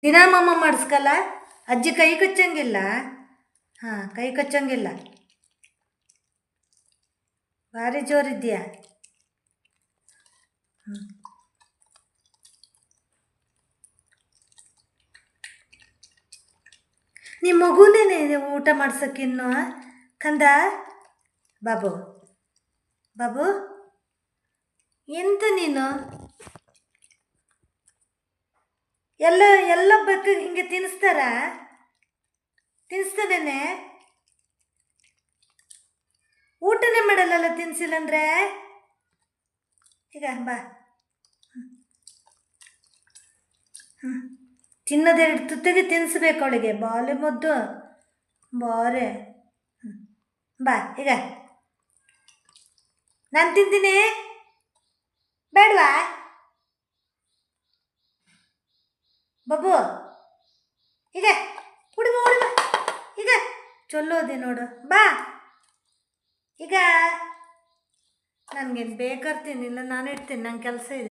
ದಿನ ಮಮ್ಮ ಮಾಡಿಸ್ಕಲ್ಲ. ಅಜ್ಜಿ ಕೈ ಕಚ್ಚಂಗಿಲ್ಲ. ಹಾಂ, ಕೈ ಕಚ್ಚಂಗಿಲ್ಲ. ಭಾರಿ ಜೋರಿದ್ಯಾ. ನಿಮ್ಮ ಮಗುನೇನೆ ಊಟ ಮಾಡ್ಸೋಕ್ಕಿನ್ನು ಕಂದ. ಬಾಬು, ಬಾಬು, ಎಂತ ನೀನು ಎಲ್ಲ ಎಲ್ಲ ಬೇಕು ಹಿಂಗೆ ತಿನ್ನಿಸ್ತಾನೇನೆ. ಊಟನೇ ಮಾಡಲ್ಲಲ್ಲ ತಿನ್ಸಿಲ್ಲ ಅಂದರೆ. ಈಗ ಬಾ. ತಿನ್ನೋದೆರಡು ತುತ್ತಿಗೆ ತಿನ್ನಿಸ್ಬೇಕು ಅವಳಿಗೆ. ಬಾಲೆ ಮುದ್ದು ಬಾರೆ. ಬಾ ಈಗ. ನಾನು ತಿಂತೀನಿ, ಬೇಡವಾ ಬಾಬು? ಈಗ ಹುಡುಗ ಹುಡುಗ ಈಗ ಚೊಲ್ಲೋದೆ ನೋಡು. ಬಾ ಈಗ. ನನಗೇನು ಬೇಕಾರ್ತೀನಿಲ್ಲ, ನಾನು ಇಡ್ತೀನಿ, ನಂಗೆ ಕೆಲಸ ಇದೆ.